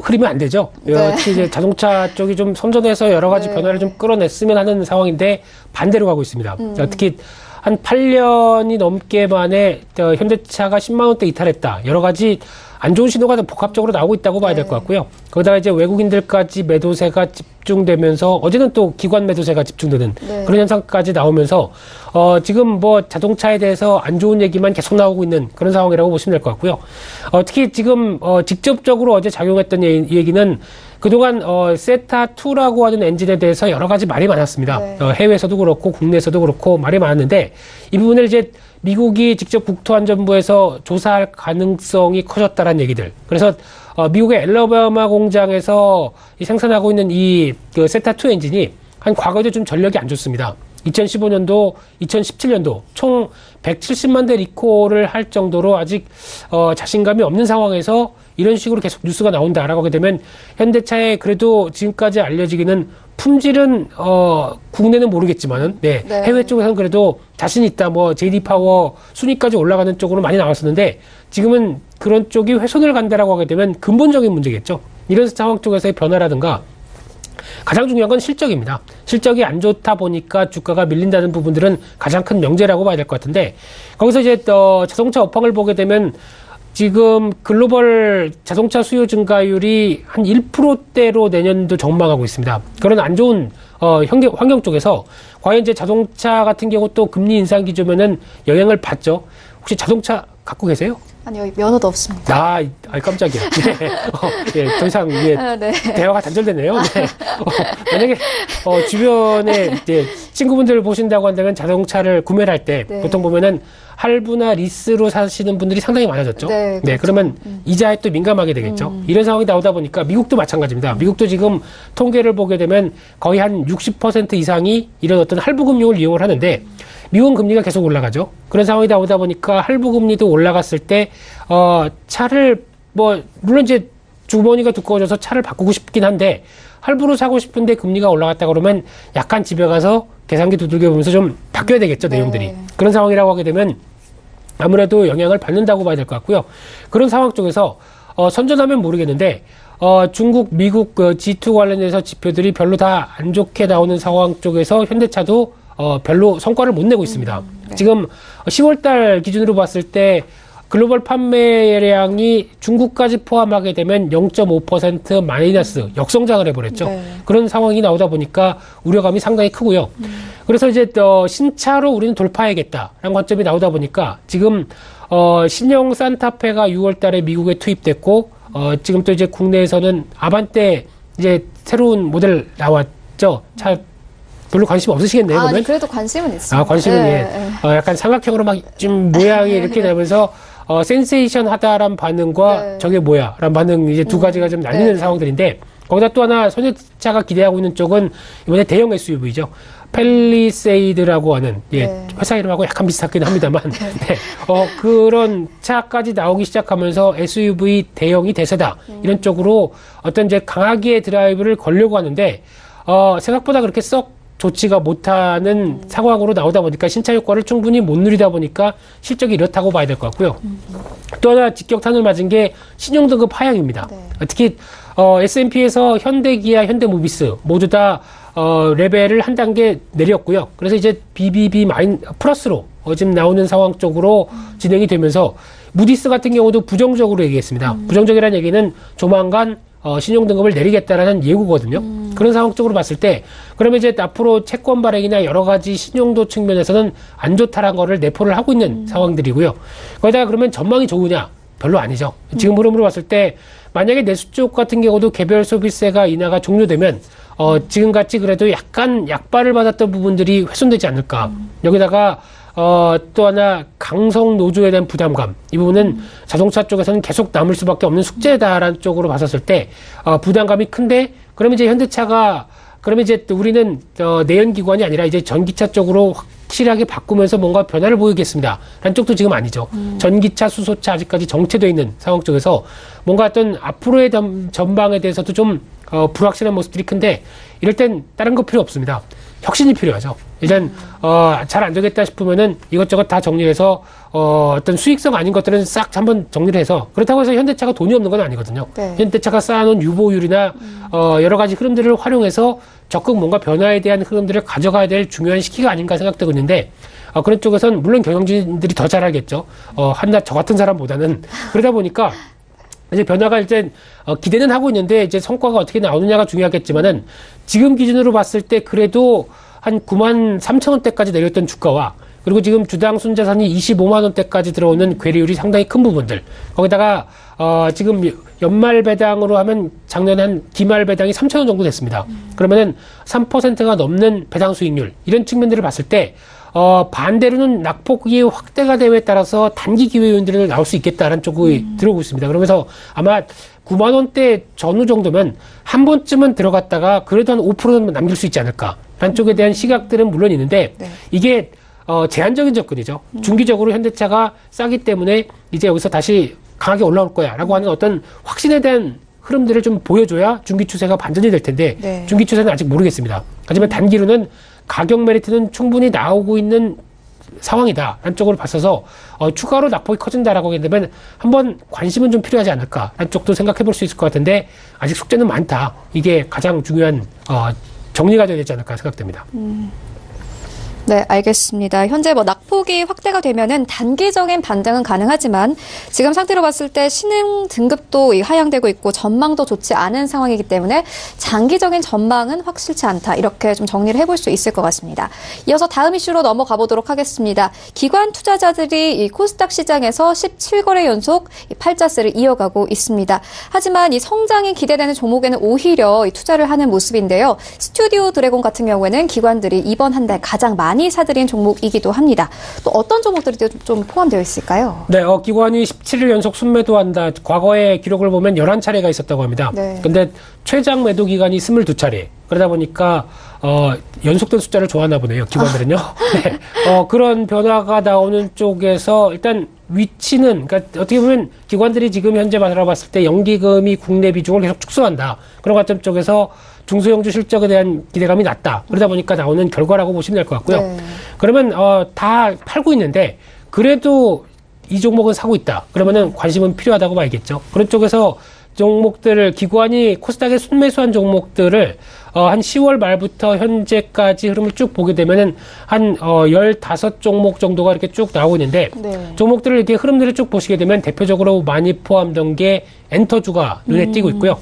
흐리면 안 되죠. 네. 특히 이제 자동차 쪽이 좀 선전해서 여러 가지 네. 변화를 좀 끌어냈으면 하는 상황인데, 반대로 가고 있습니다. 특히 한 8년이 넘게 만에 현대차가 10만원대 이탈했다. 여러 가지 안 좋은 신호가 복합적으로 나오고 있다고 봐야 될 것 같고요. 거기다가 이제 외국인들까지 매도세가 집중되면서 어제는 또 기관 매도세가 집중되는 그런 현상까지 나오면서 지금 뭐 자동차에 대해서 안 좋은 얘기만 계속 나오고 있는 그런 상황이라고 보시면 될 것 같고요. 특히 지금 직접적으로 어제 작용했던 얘기는 그동안 세타2라고 하는 엔진에 대해서 여러 가지 말이 많았습니다. 네. 해외에서도 그렇고 국내에서도 그렇고 말이 많았는데 이 부분을 이제 미국이 직접 국토안전부에서 조사할 가능성이 커졌다라는 얘기들. 그래서 미국의 엘러바마 공장에서 생산하고 있는 이 세타2 엔진이 한 과거에도 좀 전력이 안 좋습니다. 2015년도, 2017년도 총 170만 대 리콜을 할 정도로 아직 자신감이 없는 상황에서 이런 식으로 계속 뉴스가 나온다라고 하게 되면 현대차에 그래도 지금까지 알려지기는 품질은 국내는 모르겠지만은 네. 해외 쪽에서는 그래도 자신 있다. 뭐 JD 파워 순위까지 올라가는 쪽으로 많이 나왔었는데 지금은 그런 쪽이 훼손을 간다라고 하게 되면 근본적인 문제겠죠. 이런 상황 쪽에서의 변화라든가 가장 중요한 건 실적입니다. 실적이 안 좋다 보니까 주가가 밀린다는 부분들은 가장 큰 명제라고 봐야 될 것 같은데 거기서 이제 자동차 업황을 보게 되면 지금 글로벌 자동차 수요 증가율이 한 1%대로 내년도 전망하고 있습니다. 그런 안 좋은 환경 쪽에서 과연 이제 자동차 같은 경우 또 금리 인상 기조면은 영향을 받죠. 혹시 자동차 갖고 계세요? 아니요, 면허도 없습니다. 깜짝이야. 네. 더 이상 네. 대화가 단절되네요. 네. 만약에 주변에 이제 친구분들 보신다고 한다면 자동차를 구매를 할 때 보통 보면은 할부나 리스로 사시는 분들이 상당히 많아졌죠. 네, 그렇죠. 그러면 이자에 또 민감하게 되겠죠. 이런 상황이 나오다 보니까 미국도 마찬가지입니다. 미국도 지금 통계를 보게 되면 거의 한 60% 이상이 이런 어떤 할부 금융을 이용을 하는데 미국 금리가 계속 올라가죠. 그런 상황이 나오다 보니까 할부 금리도 올라갔을 때 차를 물론 이제 주머니가 두꺼워져서 차를 바꾸고 싶긴 한데 할부로 사고 싶은데 금리가 올라갔다 그러면 약간 집에 가서 계산기 두들겨 보면서 좀 바뀌어야 되겠죠, 내용들이. 그런 상황이라고 하게 되면 아무래도 영향을 받는다고 봐야 될 것 같고요. 그런 상황 쪽에서 선전하면 모르겠는데 중국, 미국 G2 관련해서 지표들이 별로 다 안 좋게 나오는 상황 쪽에서 현대차도 별로 성과를 못 내고 있습니다. 지금 10월달 기준으로 봤을 때 글로벌 판매량이 중국까지 포함하게 되면 0.5% 마이너스 역성장을 해버렸죠. 그런 상황이 나오다 보니까 우려감이 상당히 크고요. 그래서 이제 신차로 우리는 돌파해야겠다라는 관점이 나오다 보니까 지금 신형 산타페가 6월달에 미국에 투입됐고 지금 또 이제 국내에서는 아반떼 이제 새로운 모델 나왔죠. 차 별로 관심 없으시겠네요. 그러면? 그래도 관심은 있습니다. 관심은 약간 삼각형으로 막 좀 모양이 이렇게 되면서 센세이션하다란 반응과 네. 저게 뭐야란 반응 이제 두 가지가 좀 나뉘는 네. 상황들인데 거기다 또 하나 현대차가 기대하고 있는 쪽은 이번에 대형 SUV죠. 펠리세이드라고 하는 네. 회사 이름하고 약간 비슷하긴 합니다만 네. 그런 차까지 나오기 시작하면서 SUV 대형이 대세다 이런 쪽으로 어떤 이제 강하게 드라이브를 걸려고 하는데 생각보다 그렇게 썩 좋지가 못하는 상황으로 나오다 보니까 신차 효과를 충분히 못 누리다 보니까 실적이 이렇다고 봐야 될 것 같고요. 또 하나 직격탄을 맞은 게 신용등급 하향입니다. 네. 특히 S&P에서 현대기아, 현대모비스 모두 다 레벨을 한 단계 내렸고요. 그래서 이제 BBB 플러스로 지금 나오는 상황 쪽으로 진행이 되면서 무디스 같은 경우도 부정적으로 얘기했습니다. 부정적이라는 얘기는 조만간 신용등급을 내리겠다라는 예고거든요. 그런 상황 쪽으로 봤을 때 그러면 이제 앞으로 채권 발행이나 여러 가지 신용도 측면에서는 안 좋다라는 거를 내포를 하고 있는 상황들이고요. 거기다가 그러면 전망이 좋으냐? 별로 아니죠. 지금 흐름으로 봤을 때 만약에 내수 쪽 같은 경우도 개별 소비세가 인하가 종료되면 지금같이 그래도 약간 약발을 받았던 부분들이 훼손되지 않을까. 여기다가 또 하나 강성 노조에 대한 부담감 이 부분은 자동차 쪽에서는 계속 남을 수밖에 없는 숙제다라는 쪽으로 봤었을 때 부담감이 큰데 그러면 이제 현대차가 그러면 이제 우리는 내연기관이 아니라 이제 전기차 쪽으로 확실하게 바꾸면서 뭔가 변화를 보이겠습니다. 라는 쪽도 지금 아니죠. 전기차, 수소차 아직까지 정체되어 있는 상황 쪽에서 뭔가 어떤 앞으로의 전방에 대해서도 좀 불확실한 모습들이 큰데 이럴 땐 다른 거 필요 없습니다. 혁신이 필요하죠. 일단 잘 안 되겠다 싶으면은 이것저것 다 정리해서 어떤 수익성 아닌 것들은 싹 한번 정리를 해서 그렇다고 해서 현대차가 돈이 없는 건 아니거든요. 네. 현대차가 쌓아놓은 유보율이나 여러 가지 흐름들을 활용해서 적극 뭔가 변화에 대한 흐름들을 가져가야 될 중요한 시기가 아닌가 생각되고 있는데 그런 쪽에선 물론 경영진들이 더 잘 알겠죠. 한낱 저 같은 사람보다는 그러다 보니까 이제 변화가 이제 기대는 하고 있는데 이제 성과가 어떻게 나오느냐가 중요하겠지만은 지금 기준으로 봤을 때 그래도 한 9만 3천 원대까지 내렸던 주가와 그리고 지금 주당 순자산이 25만 원대까지 들어오는 괴리율이 상당히 큰 부분들 거기다가 지금 연말 배당으로 하면 작년에 한 기말 배당이 3천 원 정도 됐습니다. 그러면은 3%가 넘는 배당 수익률 이런 측면들을 봤을 때 반대로는 낙폭이 확대가 됨에 따라서 단기 기회 요인들이 나올 수 있겠다라는 쪽이 들어오고 있습니다. 그러면서 아마 9만 원대 전후 정도면 한 번쯤은 들어갔다가 그래도 한 5%는 남길 수 있지 않을까. 라는 쪽에 대한 시각들은 물론 있는데 네. 이게 제한적인 접근이죠. 중기적으로 현대차가 싸기 때문에 이제 여기서 다시 강하게 올라올 거야 라고 하는 어떤 확신에 대한 흐름들을 좀 보여줘야 중기 추세가 반전이 될 텐데 네. 중기 추세는 아직 모르겠습니다. 하지만 단기로는 가격 메리트는 충분히 나오고 있는 상황이다라는 쪽으로 봤어서 추가로 낙폭이 커진다라고 하게 되면 한번 관심은 좀 필요하지 않을까라는 쪽도 생각해 볼 수 있을 것 같은데 아직 숙제는 많다. 이게 가장 중요한 정리가 되야 되지 않을까 생각됩니다. 네, 알겠습니다. 현재 낙폭이 확대가 되면은 단기적인 반등은 가능하지만 지금 상태로 봤을 때 신흥 등급도 하향되고 있고 전망도 좋지 않은 상황이기 때문에 장기적인 전망은 확실치 않다. 이렇게 좀 정리를 해볼 수 있을 것 같습니다. 이어서 다음 이슈로 넘어가 보도록 하겠습니다. 기관 투자자들이 이 코스닥 시장에서 17거래 연속 팔자세를 이어가고 있습니다. 하지만 이 성장이 기대되는 종목에는 오히려 투자를 하는 모습인데요. 스튜디오 드래곤 같은 경우에는 기관들이 이번 한 달 가장 많이 사들인 종목이기도 합니다. 또 어떤 종목들이 좀 포함되어 있을까요? 네, 기관이 17일 연속 순매도한다. 과거의 기록을 보면 11차례가 있었다고 합니다. 네. 근데 최장 매도 기간이 22차례. 그러다 보니까 연속된 숫자를 좋아하나 보네요. 기관들은요. 네. 그런 변화가 나오는 쪽에서 일단 위치는 그러니까 어떻게 보면 기관들이 지금 현재 바라봤을 때 연기금이 국내 비중을 계속 축소한다. 그런 관점 쪽에서 중소형주 실적에 대한 기대감이 낮다. 그러다 보니까 나오는 결과라고 보시면 될 것 같고요. 네. 그러면 다 팔고 있는데 그래도 이 종목은 사고 있다. 그러면은 관심은 필요하다고 봐야겠죠. 그런 쪽에서 종목들을 기관이 코스닥에 순매수한 종목들을 한 10월 말부터 현재까지 흐름을 쭉 보게 되면은 한 15종목 정도가 이렇게 쭉 나오고 있는데 네. 종목들을 이렇게 흐름들을 쭉 보시게 되면 대표적으로 많이 포함된 게 엔터주가 눈에 띄고 있고요.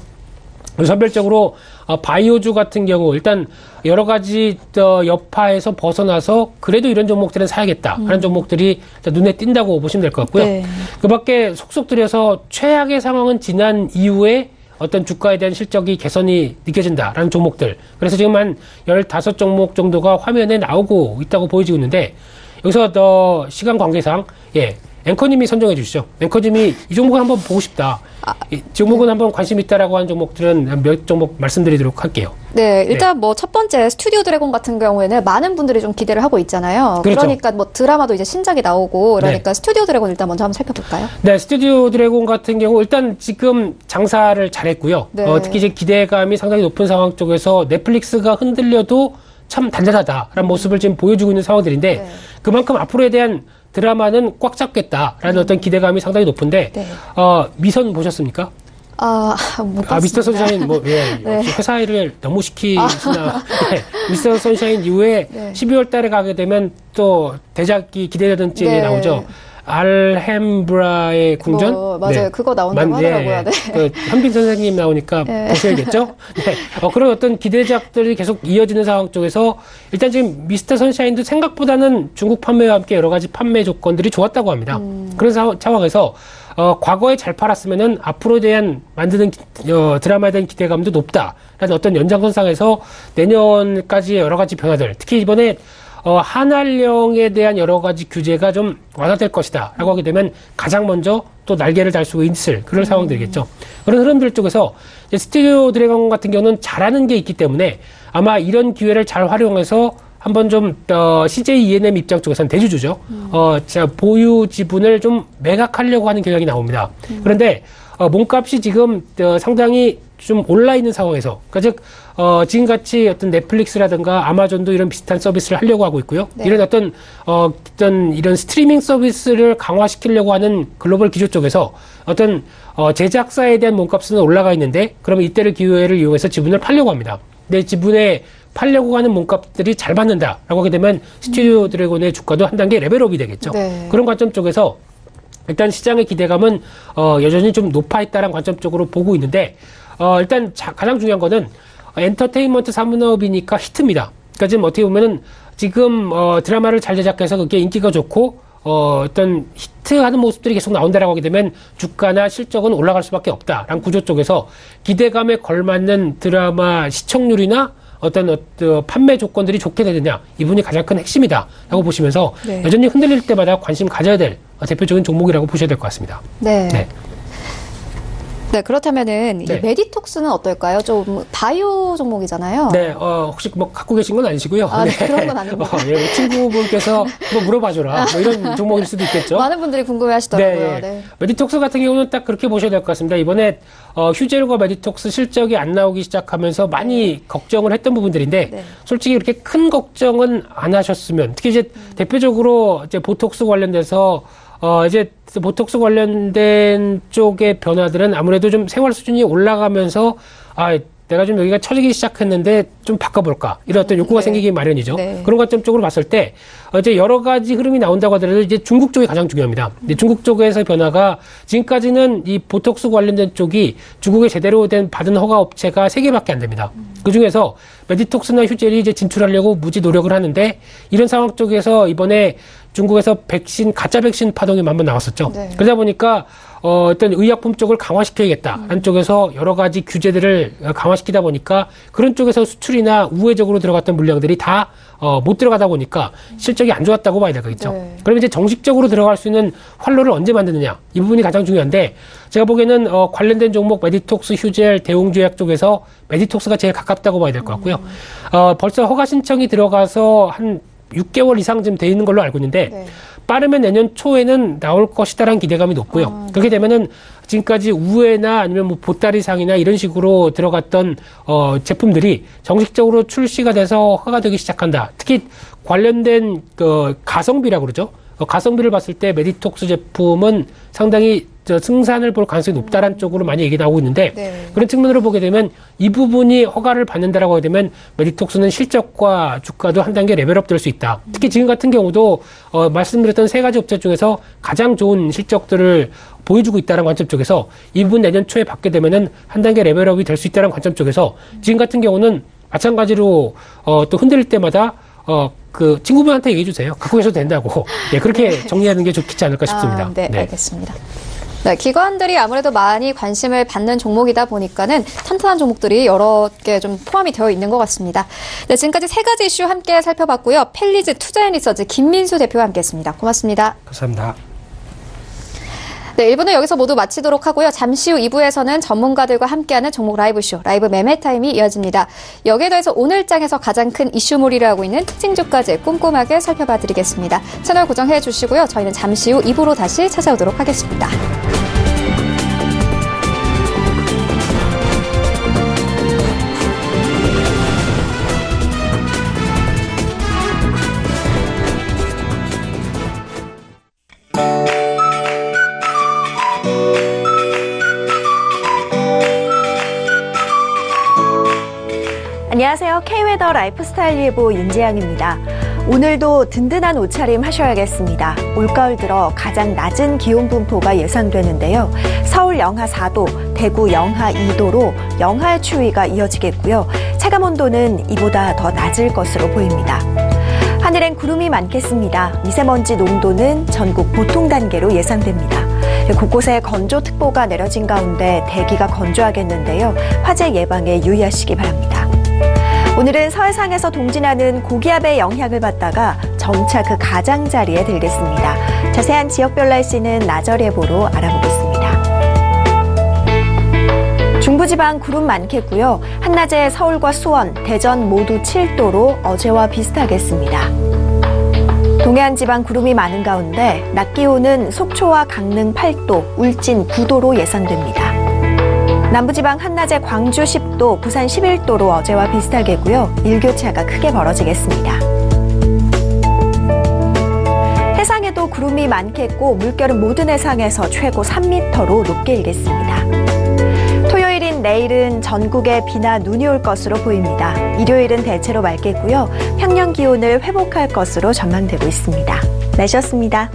선별적으로 바이오주 같은 경우 일단 여러 가지 여파에서 벗어나서 그래도 이런 종목들은 사야겠다 하는 종목들이 눈에 띈다고 보시면 될 것 같고요. 네. 그밖에 속속 들여서 최악의 상황은 지난 이후에 어떤 주가에 대한 실적이 개선이 느껴진다라는 종목들. 그래서 지금 한 15종목 정도가 화면에 나오고 있다고 보여지고 있는데 여기서 시간 관계상 앵커님이 선정해 주시죠. 앵커님이 이 종목을 한번 보고 싶다. 이 종목은 한번 관심 있다라고 하는 종목들은 몇 종목 말씀드리도록 할게요. 네, 일단 뭐 첫 번째 스튜디오 드래곤 같은 경우에는 많은 분들이 좀 기대를 하고 있잖아요. 그렇죠. 그러니까 뭐 드라마도 이제 신작이 나오고 그러니까 스튜디오 드래곤 일단 먼저 한번 살펴볼까요? 네, 스튜디오 드래곤 같은 경우 일단 지금 장사를 잘했고요. 네. 특히 이제 기대감이 상당히 높은 상황 쪽에서 넷플릭스가 흔들려도 참 단단하다라는 모습을 지금 보여주고 있는 상황들인데 네. 그만큼 앞으로에 대한 드라마는 꽉 잡겠다라는 어떤 기대감이 상당히 높은데 네. 미선 보셨습니까? 못 봤습니다. 미스터 선샤인 네. 회사 일을 너무 시키시나 미스터 선샤인 이후에 네. 12월 달에 가게 되면 또 대작이 기대되던 씬이 네. 나오죠. 알햄브라의 궁전? 맞아요. 그거 나온다고 하더라고요. 네. 그 현빈 선생님 나오니까 보셔야겠죠? 네. 그런 어떤 기대작들이 계속 이어지는 상황 쪽에서 일단 지금 미스터 선샤인도 생각보다는 중국 판매와 함께 여러 가지 판매 조건들이 좋았다고 합니다. 그런 상황에서 과거에 잘 팔았으면은 앞으로에 대한 만드는 드라마에 대한 기대감도 높다라는 어떤 연장선상에서 내년까지 여러 가지 변화들, 특히 이번에 한알령에 대한 여러 가지 규제가 좀 완화될 것이다 라고 하게 되면 가장 먼저 또 날개를 달 수 있을 그런 상황들이겠죠. 그런 흐름들 쪽에서 스튜디오 드래곤 같은 경우는 잘하는 게 있기 때문에 아마 이런 기회를 잘 활용해서 한번 좀 CJ E&M 입장 쪽에서는 대주주죠. 보유 지분을 좀 매각하려고 하는 경향이 나옵니다. 그런데 몸값이 지금 상당히 좀 올라 있는 상황에서, 그러니까 즉 지금같이 어떤 넷플릭스라든가 아마존도 이런 비슷한 서비스를 하려고 하고 있고요. 네. 이런 어떤 이런 스트리밍 서비스를 강화시키려고 하는 글로벌 기조 쪽에서 어떤 제작사에 대한 몸값은 올라가 있는데, 그러면 이때를 기회를 이용해서 지분을 팔려고 합니다. 근데 지분에 팔려고 하는 몸값들이 잘 받는다라고 하게 되면 스튜디오 드래곤의 주가도 한 단계 레벨업이 되겠죠. 네. 그런 관점 쪽에서 일단 시장의 기대감은 여전히 좀 높아 있다는 관점 쪽으로 보고 있는데, 일단 가장 중요한 거는 엔터테인먼트 산업이니까 히트입니다. 그러니까 지금 어떻게 보면은 지금 드라마를 잘 제작해서 그게 인기가 좋고 어떤 히트하는 모습들이 계속 나온다라고 하게 되면 주가나 실적은 올라갈 수밖에 없다라는 구조 쪽에서 기대감에 걸맞는 드라마 시청률이나 어떤 판매 조건들이 좋게 되느냐, 이 부분이 가장 큰 핵심이다라고 보시면서 네. 여전히 흔들릴 때마다 관심 가져야 될 대표적인 종목이라고 보셔야 될 것 같습니다. 네. 네. 네, 그렇다면은 네. 이 메디톡스는 어떨까요? 좀 바이오 종목이잖아요. 네, 혹시 뭐 갖고 계신 건 아니시고요. 네, 그런 건 아닙니다. 친구분께서 뭐 물어봐줘라. 뭐 이런 종목일 수도 있겠죠. 많은 분들이 궁금해 하시더라고요. 네. 메디톡스 같은 경우는 딱 그렇게 보셔야 될 것 같습니다. 이번에 휴젤과 메디톡스 실적이 안 나오기 시작하면서 많이 걱정을 했던 부분들인데, 네. 솔직히 그렇게 큰 걱정은 안 하셨으면, 특히 이제 대표적으로 이제 보톡스 관련돼서 이제 보톡스 관련된 쪽의 변화들은 아무래도 좀 생활 수준이 올라가면서 내가 좀 여기가 처지기 시작했는데 좀 바꿔볼까, 이런 어떤 욕구가 네. 생기기 마련이죠. 네. 그런 관점 쪽으로 봤을 때 이제 여러 가지 흐름이 나온다고 하더라도 이제 중국 쪽이 가장 중요합니다. 근데 중국 쪽에서 변화가 지금까지는 이 보톡스 관련된 쪽이 중국에 제대로 된 받은 허가 업체가 3개밖에 안 됩니다. 그 중에서 메디톡스나 휴젤이 이제 진출하려고 무지 노력을 하는데, 이런 상황 쪽에서 이번에 중국에서 가짜 백신 파동이 한번 나왔었죠. 네. 그러다 보니까 어떤 의약품 쪽을 강화시켜야겠다라는 쪽에서 여러 가지 규제들을 강화시키다 보니까 그런 쪽에서 수출이나 우회적으로 들어갔던 물량들이 다 못 들어가다 보니까 실적이 안 좋았다고 봐야 되겠죠. 네. 그럼 이제 정식적으로 들어갈 수 있는 활로를 언제 만드느냐, 이 부분이 가장 중요한데, 제가 보기에는 관련된 종목 메디톡스, 휴젤, 대웅제약 쪽에서 메디톡스가 제일 가깝다고 봐야 될 것 같고요. 벌써 허가 신청이 들어가서 한 6개월 이상 지금 돼 있는 걸로 알고 있는데, 네. 빠르면 내년 초에는 나올 것이다라는 기대감이 높고요. 그렇게 되면은 지금까지 우회나 아니면 뭐 보따리상이나 이런 식으로 들어갔던 제품들이 정식적으로 출시가 돼서 허가가 되기 시작한다. 특히 관련된 가성비라고 그러죠. 가성비를 봤을 때 메디톡스 제품은 상당히 승산을 볼 가능성이 높다라는 쪽으로 많이 얘기 나오고 있는데, 네. 그런 측면으로 보게 되면 이 부분이 허가를 받는다라고 하게 되면 메디톡스는 실적과 주가도 한 단계 레벨업 될 수 있다. 특히 지금 같은 경우도 말씀드렸던 3가지 업체 중에서 가장 좋은 실적들을 보여주고 있다는 관점 쪽에서 이 부분 내년 초에 받게 되면은 한 단계 레벨업이 될 수 있다는 관점 쪽에서 지금 같은 경우는 마찬가지로 또 흔들릴 때마다 그 친구분한테 얘기해 주세요. 갖고 계셔도 된다고. 네, 그렇게 정리하는 게 좋겠지 않을까 싶습니다. 네, 알겠습니다. 네, 기관들이 아무래도 많이 관심을 받는 종목이다 보니까는 탄탄한 종목들이 여러 개 좀 포함이 되어 있는 것 같습니다. 네, 지금까지 3가지 이슈 함께 살펴봤고요. 펠리즈 투자앤리서치 김민수 대표와 함께했습니다. 고맙습니다. 감사합니다. 네, 1부는 여기서 모두 마치도록 하고요. 잠시 후 2부에서는 전문가들과 함께하는 종목 라이브쇼, 라이브 매매 타임이 이어집니다. 여기에 더해서 오늘 장에서 가장 큰 이슈몰이를 하고 있는 특징주까지 꼼꼼하게 살펴봐 드리겠습니다. 채널 고정해 주시고요. 저희는 잠시 후 2부로 다시 찾아오도록 하겠습니다. 안녕하세요. K웨더 라이프스타일 예보 윤지향입니다. 오늘도 든든한 옷차림 하셔야겠습니다. 올가을 들어 가장 낮은 기온 분포가 예상되는데요. 서울 영하 4도, 대구 영하 2도로 영하의 추위가 이어지겠고요. 체감온도는 이보다 더 낮을 것으로 보입니다. 하늘엔 구름이 많겠습니다. 미세먼지 농도는 전국 보통 단계로 예상됩니다. 곳곳에 건조특보가 내려진 가운데 대기가 건조하겠는데요. 화재 예방에 유의하시기 바랍니다. 오늘은 서해상에서 동진하는 고기압의 영향을 받다가 점차 그 가장자리에 들겠습니다. 자세한 지역별 날씨는 나절 예보로 알아보겠습니다. 중부지방 구름 많겠고요. 한낮에 서울과 수원, 대전 모두 7도로 어제와 비슷하겠습니다. 동해안 지방 구름이 많은 가운데 낮 기온은 속초와 강릉 8도, 울진 9도로 예상됩니다. 남부지방 한낮에 광주 10도, 부산 11도로 어제와 비슷하겠고요. 일교차가 크게 벌어지겠습니다. 해상에도 구름이 많겠고 물결은 모든 해상에서 최고 3m로 높게 일겠습니다. 토요일인 내일은 전국에 비나 눈이 올 것으로 보입니다. 일요일은 대체로 맑겠고요. 평년 기온을 회복할 것으로 전망되고 있습니다. 날씨였습니다.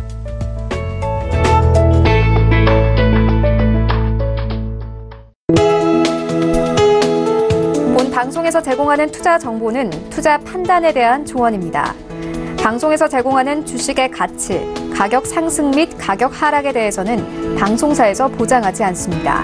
방송에서 제공하는 투자 정보는 투자 판단에 대한 조언입니다. 방송에서 제공하는 주식의 가치, 가격 상승 및 가격 하락에 대해서는 방송사에서 보장하지 않습니다.